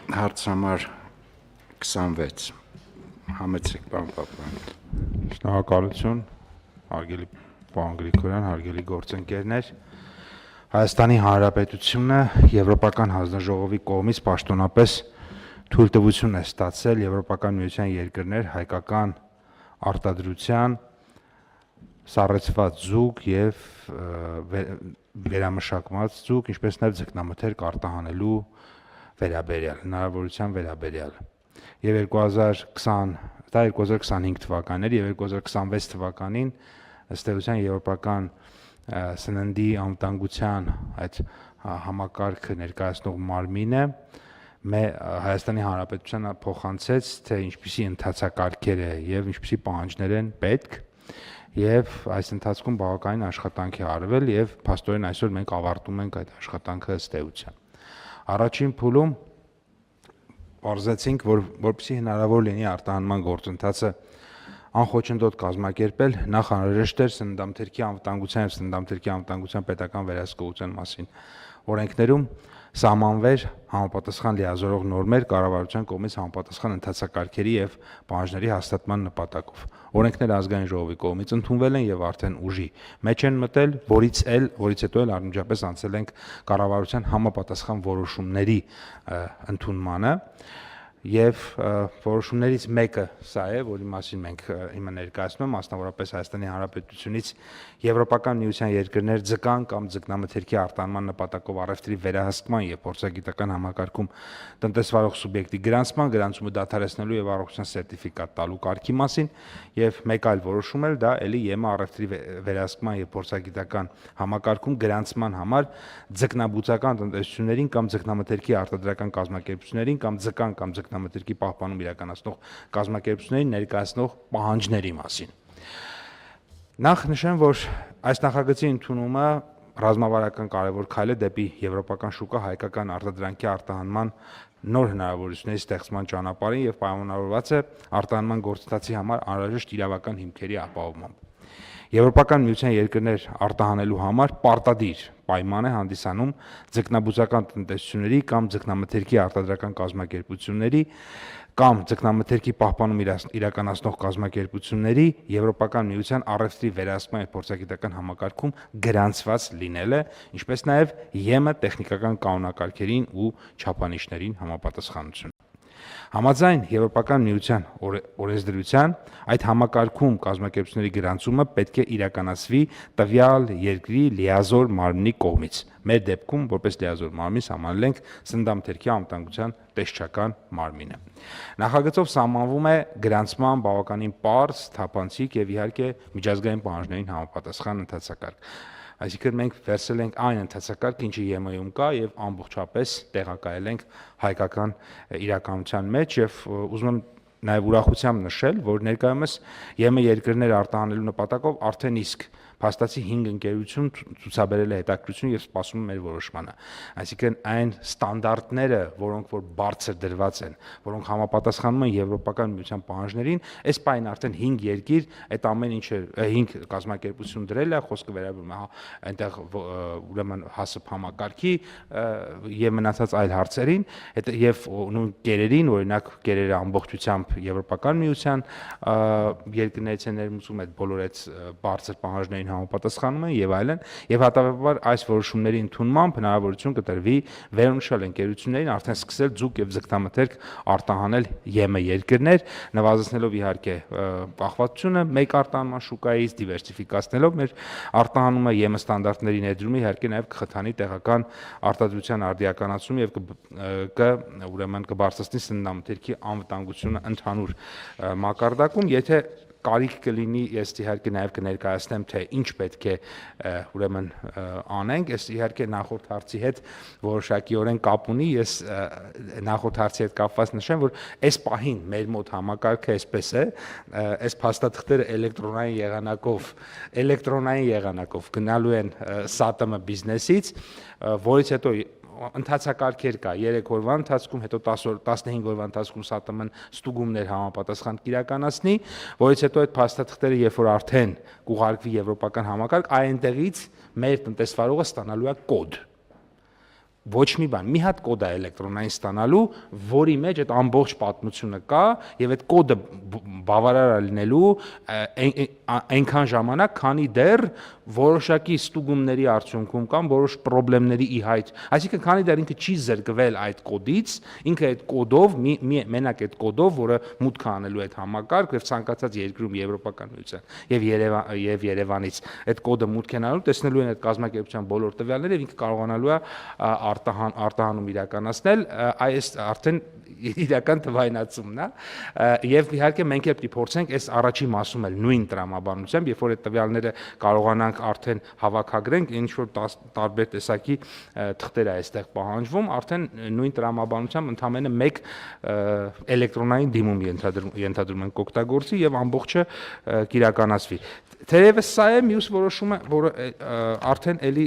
Հարց համար 26 համեցեք բան պապան։ Շնորհակալություն, հարգելի պարոն Գրիգորյան, հարգելի գործընկերներ։ Հայաստանի Հանրապետությունը Եվրոպական հանձնաժողովի կողմից պաշտոնապես թույլտվություն է ստացել Եվրոպական միության երկրներ հայկական արտադրության սառեցված ձուկ եւ վերամշակված ձուկ, ինչպես նաեւ ձկնամթերք արտահանելու վերաբերյալ, հնարավորության վերաբերյալ։ Եվ 2025 թվականներ եւ 2026 թվականին ըստ էության Եվրոպական սննդի անվտանգության այդ համակարգը ներկայացնող մարմինը Հայաստանի Հանրապետությանը փոխանցեց, թե ինչպիսի ընթացակարգեր է եւ ինչպիսի պահանջներ են պետք, եւ այս ընթացքում բավականին աշխատանք է արվել եւ փաստորեն այսօր մենք ավարտում ենք այդ աշխատանքը ըստ էության։ Առաջին փուլում պարզեցինք, որպեսզի հնարավոր լինի արտահանման գործընթացը անխոչնդոտ կազմակերպել, նախ անհրաժեշտ էր սննդամթերքի անվտանգության եւ սննդամթերքի անվտանգության պետական վերահսկողության մասին օրենքներում սահմանվեր համապատասխան լիազորող նորմեր կառավարության կողմից համապատասխան ընթացակարգերի եւ պահանջների հաստատման նպատակով։ Օրենքները ազգային ժողովի կողմից ընդունվել են եւ արդեն ուժի մեջ են մտել, որից հետո էլ անմիջապես անցել ենք կառավարության համապատասխան որոշումների ընդունմանը եւ որոշումներից մեկը սա է, որի մասին մենք հիմա ներկայացնում ենք, մասնավորապես Հայաստանի Հանրապետությունից Եվրոպական միության երկրներ ձկան կամ ձկնամթերքի արտահանման նպատակով առևտրի վերահսկման եւ փորձագիտական համակարգում տնտեսվարող սուբյեկտի գրանցման, գրանցումը դադարեցնելու եւ առողջության սերտիֆիկատ տալու կարգի մասին եւ մեկ այլ որոշում էլ դա էլի ԵՄ առևտրի վերահսկման եւ փորձագիտական համակարգում գրանցման համար ձկնաբուծական տնտեսություններին կամ ձկնամթերքի արտադրական կազմակերպություններին կամ ձկան կամ ձկնամթերքի պահպանում իրականացնող կազմակերպություններին ներկայացնող պահանջների մասին։ Նախ նշեմ, որ այս նախագծի ընդունումը ռազմավարական կարևոր քայլ է դեպի եվրոպական շուկա հայկական արտադրանքի արտահանման նոր հնարավորությունների ստեղծման ճանապարհին եւ պայմանավորված է արտահանման գործընթացի համար անհրաժեշտ իրավական հիմքերի ապահովմամբ։ Եվրոպական միության երկրներ արտահանելու համար պարտադիր պայման է հանդիսանում ձկնաբուծական տնտեսությունների կամ ձկնամթերքի արտադրական կազմակերպությունների կամ ձկնամթերքի պահպանում իրականացնող կազմակերպությունների Եվրոպական միության առևտրի վերահսկման եւ փորձագիտական համակարգում գրանցված լինելը, ինչպես նաեւ ԵՄ տեխնիկական կանոնակարգերին ու չափանիշներին համապատասխանություն։ Համաձայն Եվրոպական միության օրենսդրության այդ համակարգում կազմակերպությունների գրանցումը պետք է իրականացվի տվյալ երկրի լիազոր մարմնի կողմից։ Մեր դեպքում որպես լիազոր մարմին սահմանել ենք սննդամթերքի անվտանգության տեսչական մարմինը։ Նախագծով սահմանվում է գրանցման բավականին պարզ, թափանցիկ եւ իհարկե միջազգային պահանջներին համապատասխան ընթացակարգ։ Այսինքն մենք վերցրել ենք այն ընթացակարգը, ինչը ԵՄ-ում կա եւ ամբողջապես տեղակայել ենք հայկական իրականության մեջ եւ ուզում եմ նաեւ ուրախությամբ նշել, որ ներկայումս ԵՄ երկրներ արտահանելու նպատակով արդեն իսկ փաստացի 5 ընկերություն ցուցաբերել է հետաքրքրություն եւ սպասում է մեր որոշմանը։ Այսինքն այն ստանդարտները, որոնք որ բարձր դրված են, որոնք համապատասխանում են Եվրոպական միության պահանջներին, այս պայն արդեն 5 երկիր այդ ամեն ինչը 5 կազմակերպություն դրել է, խոսքը վերաբերում է այնտեղ ուրեմն հասып համակարգի եւ մնացած այլ հարցերին, եւ նույն կերերին, օրինակ կերերը ամբողջությամբ Եվրոպական միության երկրներից են ներմուծում այդ բոլոր այդ բարձր պահանջներին համապատասխանում են եւ այլն, եւ հատավաբար այս որոշումների ընդունմամբ հնարավորություն կտրվի վերոնշյալ ընկերություններին արդեն սկսել ձուկ եւ ձկնամթերք արտահանել ԵՄ երկրներ, նվազեցնելով իհարկե կախվածությունը մեկ արտահանման շուկայից, դիվերսիֆիկացնելով մեր արտահանումը ԵՄ ստանդարտների ներդրումը իհարկե նաեւ կխթանի տեղական արտադրության արդիականացում եւ ուրեմն կբարձրացնի սննդամթերքի անվտանգությունը ընդհանուր մակարդակում, եթե կարիք կլինի, ես իհարկե նաև կներկայացնեմ, թե ինչ պետք է ուրեմն անենք, ես իհարկե նախորդ հարցի հետ որոշակիորեն կապ ունի, ես նախորդ հարցի հետ կապված նշեմ, որ այս պահին մեր մոտ համակարգը այսպես է, այս փաստաթղթերը էլեկտրոնային եղանակով գնալու են ՍԱՏՄ բիզնեսից, որից հետո ընթացակարգեր կա 3 օրվա ընթացքում, հետո 15 օրվա ընթացքում ՍԱՏՄ-ն ստուգումներ համապատասխան կիրականացնի, որից հետո այդ փաստաթղթերը երբ որ արդեն կուղարկվի եվրոպական համակարգ, այնտեղից մեր տնտեսվարողը ստանալու է կոդ, ոչ մի բան, մի հատ կոդ է էլեկտրոնային ստանալու, որի մեջ այդ ամբողջ պատմությունը կա եւ այդ կոդը բավարար է լինելու այնքան ժամանակ, քանի դեռ որոշակի ստուգումների արդյունքում կամ որոշ խնդիրների ի հայտ, այսինքն քանի դեռ ինքը չի զրկվել այդ կոդից, ինքը այդ կոդով մենակ այդ կոդով, որը մուտք է անելու այդ համակարգ եւ ցանկացած երկրում Եվրոպական միության եւ Երևանից այդ կոդը մուտք են անելու, տեսնելու են այդ կազմակերպության բոլոր տվյալները եւ ինքը կարողանալու է արտահանում իրականացնել, այս արդեն իրական թվայնացումն է եւ իհարկե մենք էլ փորձենք այս առաջի մասում էլ նույն տրամաբանությամբ, երբ որ այդ տվյալները կարողանանք արդեն հավաքագրենք, ինչ որ տարբեր տեսակի թղթեր է այստեղ պահանջվում, արդեն նույն տրամաբանությամբ ընդամենը մեկ էլեկտրոնային դիմում ենթադրում ենք օգտագործի եւ ամբողջը կիրականացվի։ Թերևս սա է մյուս որոշումը, որը արդեն էլի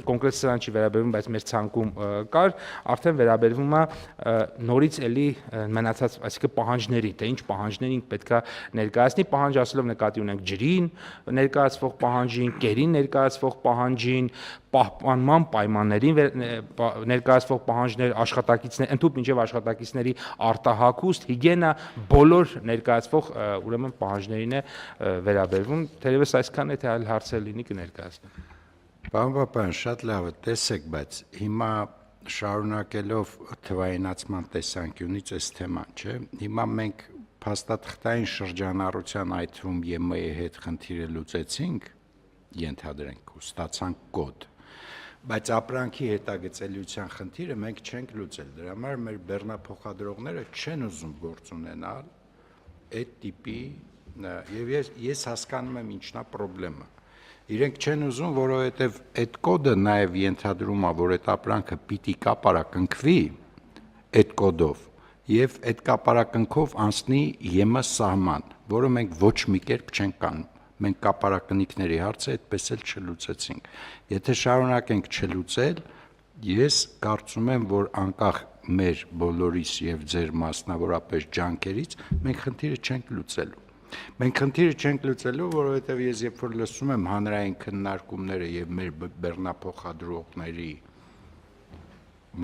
կոնկրետ սրան չի վերաբերվում, բայց մեր ցանկում կար, արդեն վերաբերվում է նորից էլի մնացած, այսինքն պահանջների, թե ինչ պահանջներին պետքա ներկայացնի, պահանջ ասելով նկատի ունենք ջրին ներկայացվող պահանջին, կերին ներկայացվող պահանջին, պահպանման պայմաններին ներկայացվող պահանջներ, աշխատակիցներ, ընդհանուր մինչև աշխատակիցների արտահագուստ, հիգիենա, բոլոր ներկայացվող ուրեմն պահանջներին է վերաբերվում, թերևս այսքան է, թե այլ հարցեր լինի կներկայացնեմ։ Պարոն Պապայան, շատ լավ է, տեսեք, բայց հիմա շարունակելով թվայինացման տեսանկյունից այս թեման, չէ, հիմա մենք փաստաթղթային շրջանառության այդ թվում ԵՄ-ի հետ խնդիրը լուծեցինք, ենթադրենք, ու ստացանք կոդ, բայց ապրանքի հետագծելիության խնդիրը մենք չենք լուծել, դրա համար մեր բեռնափոխադրողները չեն ուզում գործ ունենալ այդ տիպի, եւ ես հասկանում եմ ինչն է խնդրեմը։ Իրենք չեն ուզում, որովհետև այդ կոդը նաև ենթադրում է, որ այդ ապրանքը պիտի կապարակնքվի այդ կոդով եւ այդ կապարակնքով անցնի ԵՄ սահման, որը մենք ոչ մի կերպ չենք կանում։ Մենք կապարակնիքների հարցը այդպես էլ չլուծեցինք։ Եթե շարունակենք չլուծել, ես կարծում եմ, որ անկախ մեր բոլորիս եւ ձեր մասնավորապես ջանքերից մենք խնդիրը չենք լուծելու։ Մենք խնդիրը չենք լուծելու, որովհետև ես երբ որ լսում եմ հանրային քննարկումները եւ մեր բեռնափոխադրողների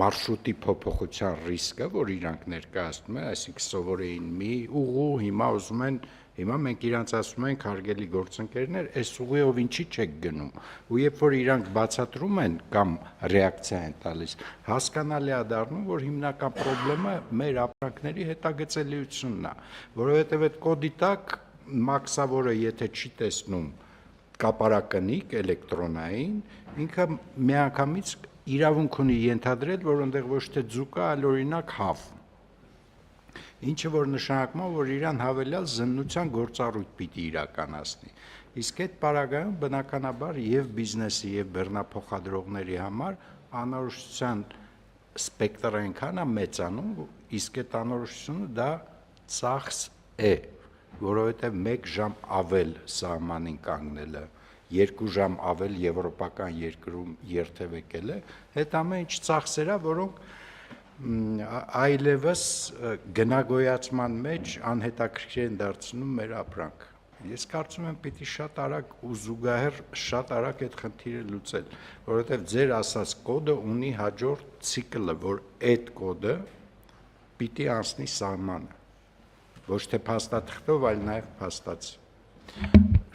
մարշրուտի փոփոխության ռիսկը, որ իրանք ներկայացնում են, այսինքն սովոր էին մի ուղու, հիմա ուզում են, հիմա մենք իրանց ասում ենք հարգելի գործընկերներ, այս ուղիով ինչի չեք գնում, ու երբ որ իրանք բացատրում են կամ ռեակցիա են տալիս, հասկանալի է դառնում, որ հիմնական խնդրեմը մեր ապրանքների հետագծելիությունն է, որովհետև այդ կոդի տակ մաքսավորը եթե չի տեսնում կապարակնիկ էլեկտրոնային, ինքը միանգամից իրավունք ունի ենթադրել, որ այնտեղ ոչ թե ձուկ է, այլ օրինակ հավ։ Ինչը որ նշանակում է, որ իրան հավելյալ զննության գործառույթ պիտի իրականացնի։ Իսկ այդ պարագայում բնականաբար եւ բիզնեսի եւ բեռնափոխադրողների համար անորոշության սպեկտրը այնքան է մեծանում, իսկ այդ անորոշությունը դա ծախս է, որովհետեւ 1 ժամ ավել սահմանին կանգնելը, 2 ժամ ավել եվրոպական երկրում երթևեկելը, այդ ամեն ինչ ծախսեր է, որոնք այլևս գնագոյացման մեջ անհետաքրքիր են դարձնում մեր ապրանքը։ Ես կարծում եմ պիտի շատ արագ ու զուգահեռ շատ արագ այդ խնդիրը լուծել, որովհետև ձեր ասած կոդը ունի հաջորդ ցիկլը, որ այդ կոդը պիտի անցնի սահմանը, ոչ թե փաստաթղթով, այլ նաև փաստացի։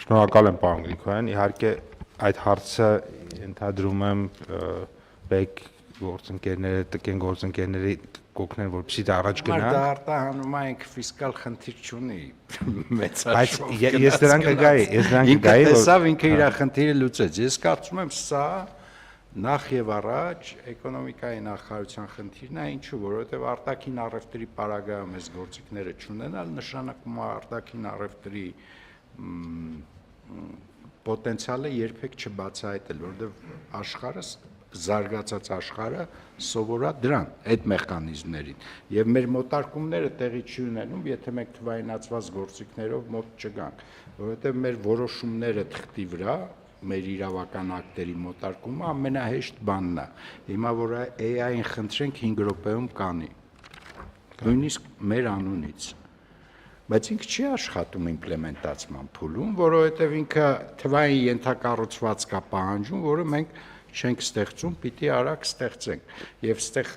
Շնորհակալ եմ, պարոն Գրիգորյան, իհարկե այդ հարցը ենթադրում եմ բեք գործընկերները, տկեն գործընկերների կօգնեն, որպեսզի դա առաջ գնա։ Դա արտահանում է ինք ֆիսկալ խնդիր չունի մեծաշով։ Բայց ես դրան կգայի, ինքը տեսավ ինքը իր խնդիրը լուծեց։ Ես կարծում եմ սա նախ եւ առաջ էկոնոմիկայի նախարարության խնդիրն է, ինչու, որովհետեւ արտաքին առևտրի պարագայում այս գործիքները չունենալ նշանակում է արտաքին առևտրի պոտենցիալը երբեք չբացահայտել, որովհետեւ աշխարհը զարգացած աշխարհը սովորա դրան, այդ մեխանիզմներին, եւ մեր մոտարկումները տեղի չի ունենում, եթե մենք թվայինացված գործիքներով մոտ չգանք, որովհետեւ մեր որոշումները թղթի վրա, մեր իրավական ակտերի մոտարկումը ամենահեշտ բանն է։ Հիմա որ AI-ին խնդրենք 5 րոպեում կանի, նույնիսկ մեր անունից, բայց ինքը չի աշխատում իմպլեմենտացման փուլում, որովհետեւ ինքը թվային ենթակառուցվածք է պահանջում, որը մենք չենք ստեղծում, պիտի արագ ստեղծենք։ Եվ ստեղ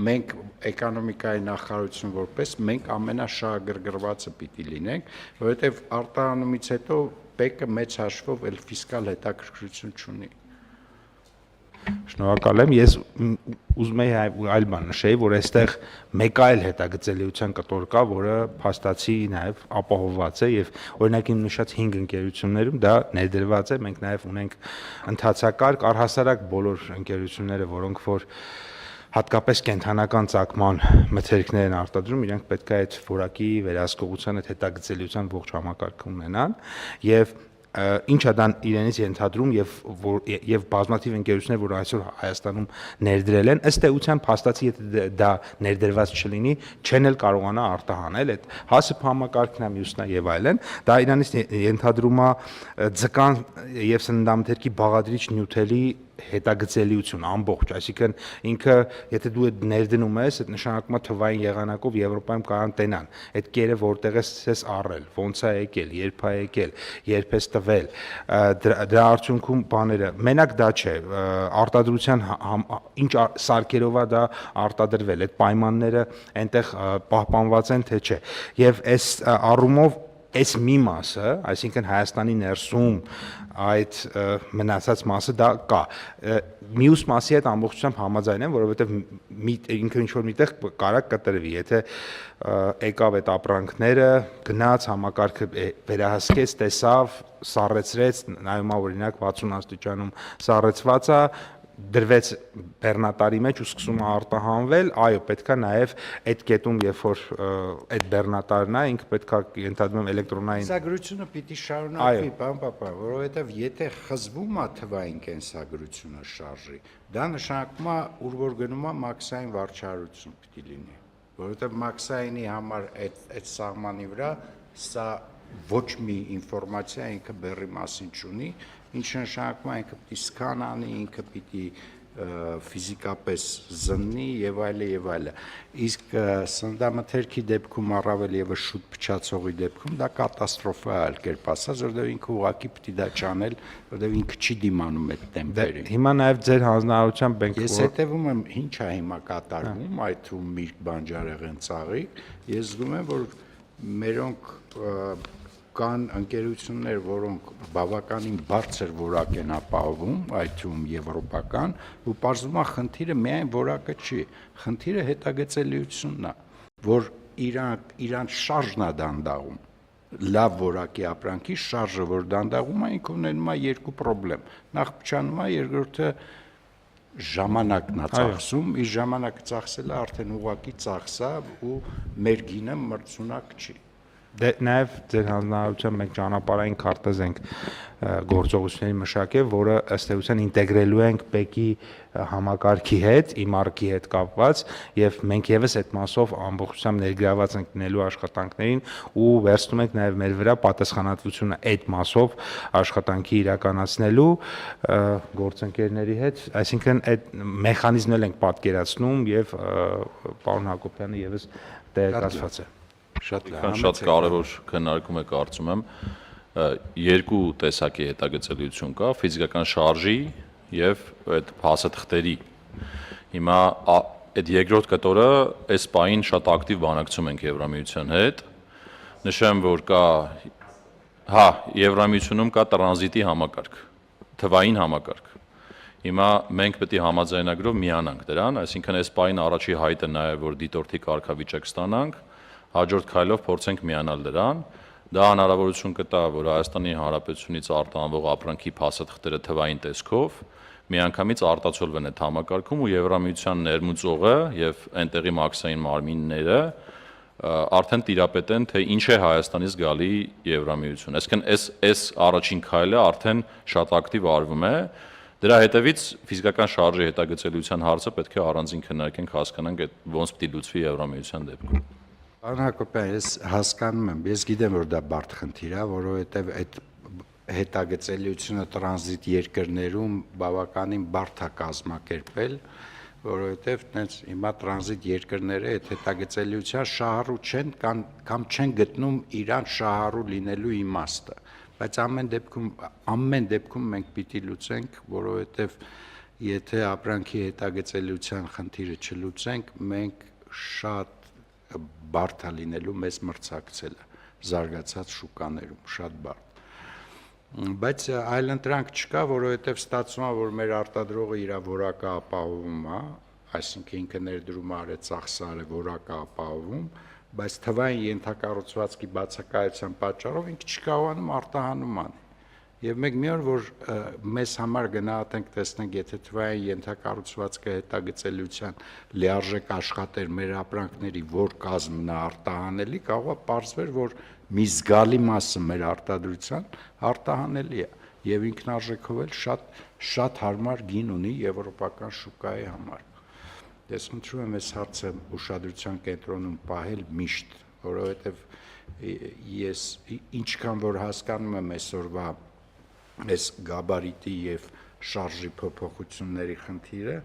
մենք էկոնոմիկայի նախարարություն որպես մենք ամենաշահագրգռվածը պիտի լինենք, որովհետև արտահանումից հետո ՊԵԿ-ը մեծ հաշվով էլ ֆիսկալ հետաքրքրություն չունի։ Շնորհակալ եմ։ Ես ուզում եի այլ բան նշեի, որ այստեղ մեկ այլ հետագծելիության կտոր կա, որը փաստացի նաև ապահովված է եւ օրինակ իմ նշած 5 ընկերություններում դա ներդրված է։ Մենք նաև ունենք ընդհանցակարգ առհասարակ բոլոր ընկերությունները, որոնք որ հատկապես կենթանական ծագման մթերքներ են արտադրում, իրենք պետք է այդ որակի վերահսկողության այդ հետագծելիության ողջ համակարգը ունենան եւ ինչա դա իրենից ենթադրում եւ բազմաթիվ ընկերություններ, որ այսօր Հայաստանում ներդրել են, ըստ էության փաստացի եթե դա ներդրված չլինի, չեն էլ կարողանա արտահանել այդ հասып համակարգն է, մյուսն է եւ այլն, դա իրանից ենթադրում է ձկան եւ սննդամթերքի բաղադրիչ նյութերի հետագծելիություն ամբողջ, այսինքն ինքը եթե դու այդ ներդնում ես, այդ նշանակում է թվային եղանակով Եվրոպայում կարան տենան, այդ կերը որտեղ ես առել, ոնց է եկել, երբ է եկել, երբ ես տվել, դրա արդյունքում բաները, մենակ դա չէ, արտադրության ինչ սարքերով է դա արտադրվել, այդ պայմանները այնտեղ պահպանված են թե չէ, եւ այս առումով այս մի մասը, այսինքն Հայաստանի ներսում այդ մնացած մասը դա կա։ Մյուս մասի հետ ամբողջությամբ համաձայն եմ, որովհետև ինքը ինչ որ միտեղ կարա կտրվի, եթե եկավ այդ ապրանքները, գնաց համակարգը վերահսկեց, տեսավ, սառեցրեց, նայում է օրինակ 60 աստիճանում սառեցված է, դրվեց բեռնատարի մեջ ու սկսում է արտահանվել, այո, պետքա նաև այդ կետում, երբ որ այդ բեռնատարն է, ինքը պետքա ենթադրում էլեկտրոնային կենսագրությունը պիտի շարունակվի, պարոն Պապայան, որովհետև եթե խզվում է թվային կենսագրությունը շարժի, դա նշանակում է, ուր որ գնում է մաքսային վարչարություն պիտի լինի, որովհետև մաքսայինի համար այդ սահմանի վրա սա ոչ մի ինֆորմացիա ինքը բեռի մասին չունի, ինչը նշանակում է ինքը պիտի սքան անի, ինքը պիտի ֆիզիկապես զննի եւ այլը եւ այլը։ Իսկ սննդամթերքի դեպքում առավել եւս շուտ փչացողի դեպքում դա կատաստրոֆա է, այլ կերպ ասած, որովհետեւ ինքը ուղղակի պիտի դա չանել, որովհետեւ ինքը չի դիմանում այդ տեմպերին։ Հիմա նաև ձեր հանձնարարությամբ ենք Ես հետևում եմ ինչ է հիմա կատարվում, այդ թվում Միրգ Բանջարեղեն ծաղիկ, ես զգում եմ, որ մերոնք կան ընկերություններ, որոնք բավականին բարձր որակ են ապահովում, այդ թվում եվրոպական, ու պարզվում է խնդիրը միայն որակը չի, խնդիրը հետագծելիությունն է, որ իրան շարժն է դանդաղում, լավ որակի ապրանքի շարժը, որ դանդաղում է, ինքը ունենում է երկու պրոբլեմ, նախ փչանում է, երկրորդը ժամանակն է ծախսում, իր ժամանակը ծախսելը արդեն ուղղակի ծախս է ու մեր գինը մրցունակ չի։ Դե նաև ձեր հանձնարարությամբ մենք ճանապարհային քարտեզ ենք գործողությունների մշակել, որը ըստ էության ինտեգրելու ենք ՊԵԿ-ի համակարգի հետ, իմարկի հետ կապված, եւ մենք եւս այդ մասով ամբողջությամբ ներգրաված ենք լինելու աշխատանքներին ու վերցնում ենք նաև մեր վրա պատասխանատվությունը այդ մասով աշխատանքի իրականացնելու գործընկերների հետ, այսինքն այդ մեխանիզմն էլ ենք պատկերացնում եւ պարոն Հակոբյանը եւս տեղեկացված է։ Շատ կարևոր քննարկում է կարծում եմ երկու տեսակի հետագծելիություն կա ֆիզիկական շարժի եւ այդ փաստաթղթերի հիմա այդ երկրորդ կտորը այս պահին շատ ակտիվ բանակցում ենք Եվրամիության հետ նշեմ որ կա Եվրամիությունում կա տրանզիտի համակարգ թվային համակարգ հիմա մենք պետք է համաձայնագրով միանանք դրան այսինքն այս պահին առաջի հայտը նա է որ դիտորդի կարգավիճակ ստանանք հաջորդ քայլով փորձենք միանալ դրան, դա հնարավորություն կտա, որ Հայաստանի Հանրապետությունից արտահանվող ապրանքի փաստաթղթերը թվային տեսքով միանգամից արտացոլվեն այդ համակարգում ու Եվրամիության ներմուծողը եւ այնտեղի մաքսային մարմինները արդեն տիրապետեն, թե ինչ է Հայաստանից գալի Եվրամիություն։ Այսինքն այս առաջին քայլը արդեն շատ ակտիվ արվում է։ Դրա հետևից ֆիզիկական շարժի հետագծելիության հարցը պետք է առանձին քննարկենք, հասկանանք ոնց պիտի լուծվի Եվրամիության դեպքում։ Պարոն Հակոբյան, ես հասկանում եմ, ես գիտեմ, որ դա բարդ խնդիր է, որովհետև այդ հետագծելիությունը տրանզիտ երկրներում բավականին բարդ է կազմակերպել, որովհետև տենց հիմա տրանզիտ երկրները այդ հետագծելիության շահառու չեն կամ չեն գտնում իրան շահառու լինելու իմաստը։ Բայց ամեն դեպքում մենք պիտի լուծենք, որովհետև եթե ապրանքի հետագծելիության խնդիրը չլուծենք, մենք շատ բարդ է լինելու մեզ մրցակցելը զարգացած շուկաներում, շատ բարդ։ Բայց այլընտրանք չկա, որովհետև ստացվում է, որ մեր արտադրողը իր որակը ապահովում է, այսինքն ինքը ներդրում արել, ծախսարը որակը ապահովում, բայց թվային ենթակառուցվածքի բացակայության պատճառով ինքը չկարողանում արտահանում անի։ Եվ մենք մի օր որ մեզ համար գնահատենք, տեսնենք, եթե թվային ենթակառուցվածքը հետագծելիության լիարժեք աշխատեր մեր ապրանքների, որ կազմն է արտահանելի, կարող է պարզվել, որ մի զգալի մասը մեր արտադրության արտահանելի է եւ ինքնարժեքով էլ շատ հարմար գին ունի եվրոպական շուկայի համար։ Ես խնդրում եմ այս հարցը ուշադրության կենտրոնում պահել միշտ, որովհետեւ ես ինչքան որ հասկանում եմ այսօրվա այս գաբարիտի եւ շարժի փոփոխությունների խնդիրը,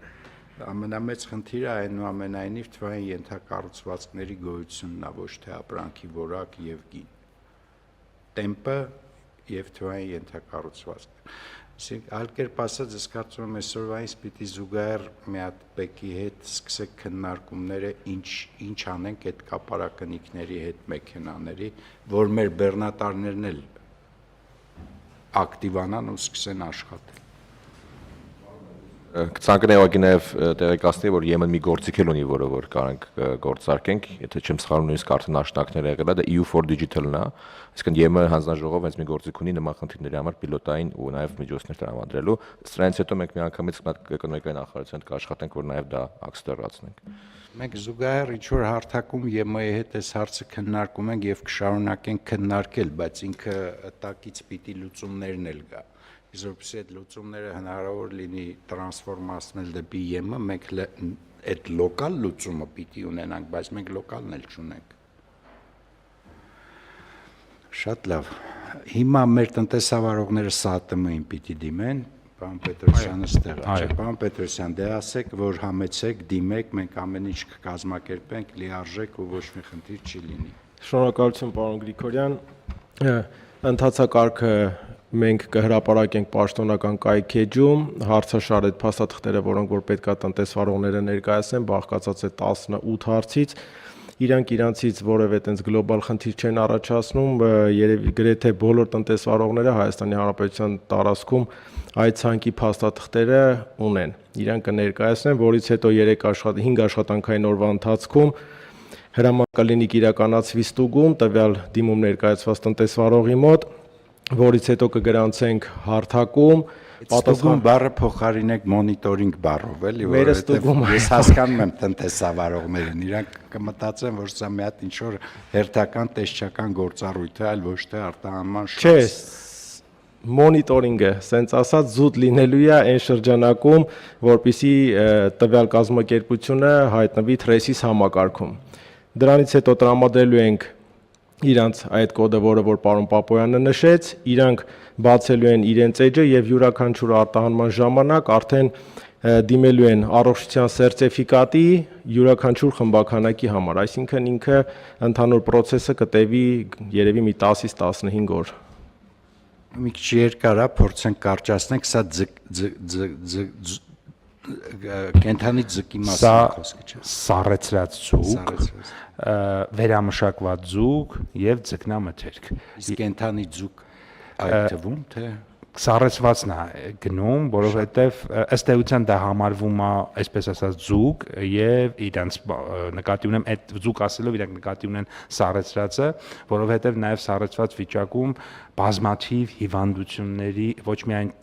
ամենամեծ խնդիրը այնուամենայնիվ թվային ենթակառուցվածքների գոյությունն է, ոչ թե ապրանքի որակ եւ գին։ Տեմպը եւ թվային ենթակառուցվածքը։ Այսինքն այլ կերպ ասած, ես կարծում եմ այսօրվանից պիտի զուգահեռ մի հատ բեկի հետ սկսեք քննարկումները ինչ անենք այդ կապարակնիկների հետ մեքենաների, որ մեր բեռնատարներն էլ ակտիվանան ու սկսեն աշխատել։ Կցանկանայի ուղղակի նաև տեղեկացնել, որ Եմեն մի գործիք էլ ունի, որը որ կարանք գործարկենք, եթե չեմ սխալվում, նույնիսկ արդեն աշնակներ եղել է, դա EU4 Digital-ն է, այսինքն Եմեն հանձնաժողով հենց մի գործիք ունի նման խնդիրների համար պիլոտային ու նաև միջոցներ տրամադրելու։ Սրանից հետո մենք միանգամից էկոնոմիկայի նախարարության հետ կաշխատենք, որ նաև դա ակսելերացնենք։ Մենք զուգահեռ ինչ-որ հարթակում ԵՄ-ի հետ այս հարցը քննարկում ենք եւ կշարունակենք քննարկել, բայց ինքը տակից պիտի լուծումներն էլ գա։ Իսկ որպեսզի այդ լուծումները հնարավոր լինի տրանսֆորմացնել դեպի ԵՄ, մենք այդ լոկալ լուծումը պիտի ունենանք, բայց մենք լոկալն էլ չունենք։ Շատ լավ։ Հիմա մեր տնտեսավարողները ՍԱՏՄ-ին պիտի դիմեն, պարոն Պետրոսյանը ստեղ է, չէ՞, պարոն Պետրոսյան, դե ասեք, որ համեցեք, դիմեք, մենք ամեն ինչ կկազմակերպենք, լիարժեք ու ոչ մի խնդիր չի լինի։ Շնորհակալություն, պարոն Գրիգորյան։ Ընթացակարգը մենք կհրապարակենք պաշտոնական կայքեջում, հարցաշար այդ փաստաթղթերը, որոնք որ պետքա տնտեսվարողները ներկայացնեն, բաղկացած է 18 հարցից, իրանք իրանցից որևէ այտենց գլոբալ խնդիր չեն առաջացնում, երևի գրեթե բոլոր տնտեսվարողները Հայաստանի Հանրապետության տարածքում այդ ցանկի փաստաթղթերը ունեն։ Իրանք կներկայացնեն, որից հետո 5 աշխատանքային օրվա ընթացքում հրաման կլինի իրականացվի ստուգում տվյալ դիմում ներկայացված տնտեսվարողի մոտ, որից հետո կգրանցենք հարթակում, Ստուգում բառը փոխարինեք մոնիտորինգ բառով, էլի, որովհետև ես հասկանում եմ տնտեսավարողներին, իրանք կմտածեն, որ սա մի հատ ինչ-որ հերթական տեսչական գործառույթ է, այլ ոչ թե արտահանման շուտ։ Չէ, մոնիտորինգը, սենց ասած, զուտ լինելու է այն շրջանակում, որպեսզի տվյալ կազմակերպությունը հայտնվի TRACE-իս համակարգում։ Դրանից հետո տրամադրելու ենք իրանց այդ կոդը, որը որ պարոն Պապոյանը նշեց, իրանք բացելու են իրենց էջը եւ յուրաքանչյուր արտահանման ժամանակ արդեն դիմելու են առողջության սերտիֆիկատի յուրաքանչյուր խմբականակի համար, այսինքն ինքը ընդհանուր process-ը կտևի երևի մի 10-ից 15 օր։ Մի քիչ երկար է, փորձենք կարճացնենք, սա կենթանի ձկի մասին խոսքը չէ։ Սառեցրած ձուկ, վերամշակված ձուկ եւ ձկնամթերք։ Իսկ կենթանի ձուկ այդ թվում թե Սառեցվածն է գնում, որովհետեւ ըստ էության դա համարվում է, այսպես ասած, ձուկ եւ իրանց նկատի ունեմ այդ ձուկ ասելով իրանք նկատի ունեն սառեցրածը, որովհետեւ նաեւ սառեցված վիճակում բազմաթիվ հիվանդությունների ոչ միայն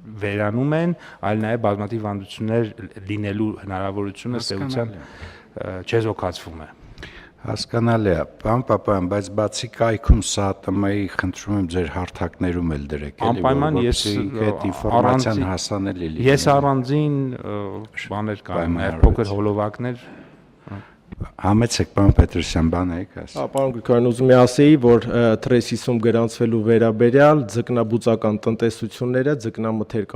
վերանում են, այլ նաև բազմաթիվ հիվանդություններ լինելու հնարավորությունը ըստ էության չեզոքացվում է։ Հասկանալի է, պարոն Պապայան, բայց բացի կայքում ՍԱՏՄ-ի խնդրում եմ ձեր հարթակներում էլ դրեք, էլի, Անպայման ես այդ ինֆորմացիան հասանելի լինի։ Ես առանձին բաներ կան, նաև փոքր հոլովակներ Համեցեք, պարոն Պետրոսյան, բան եք ասում։ Պարոն Գրիգորյան, ուզում եմ ասեի, որ TRACE-ում գրանցվելու վերաբերյալ ձկնաբուծական տնտեսությունները, ձկնամթերք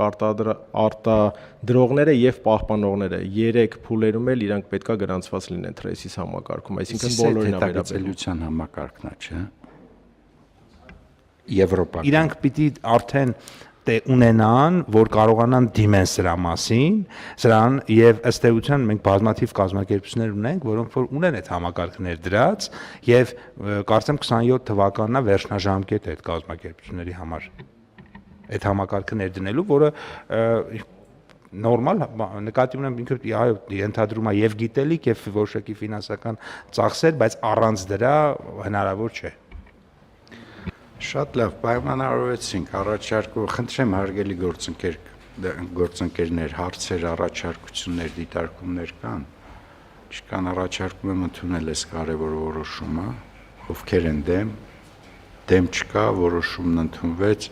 արտադրողները եւ պահպանողները 3 փուլերում էլ իրանք պետքա գրանցված լինեն TRACE-ի համակարգում, այսինքն բոլորին է վերաբերում։ Հետագծելիության համակարգն է, չէ՞։ Եվրոպական։ Իրանք պիտի արդեն ունենան, որ կարողանան դիմեն սրա մասին, սրան եւ ըստ էության մենք բազմաթիվ կազմակերպություններ ունենք, որոնք որ ունեն այդ համակարգներ դրած եւ կարծեմ 27 թվականն է վերջնաժամկետը այդ կազմակերպությունների համար այդ համակարգը ներդնելու, որը նորմալ նկատի ունեմ ինքը ենթադրում է եւ գիտելիք եւ որոշակի ֆինանսական ծախսեր, բայց առանց դրա հնարավոր չէ։ Շատ լավ, պայմանավորվեցինք, խնդրեմ հարգելի գործընկերներ, հարցեր, առաջարկություններ, դիտարկումներ կան։ Չկան, առաջարկում եմ ընդունել այս կարևոր որոշումը, ովքեր են դեմ չկա, որոշումն ընդունվեց։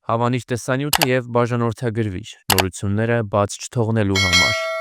Հավանիչ տեսանյութը եւ բաժանորդագրվիչ նորությունները բաց չթողնելու համար։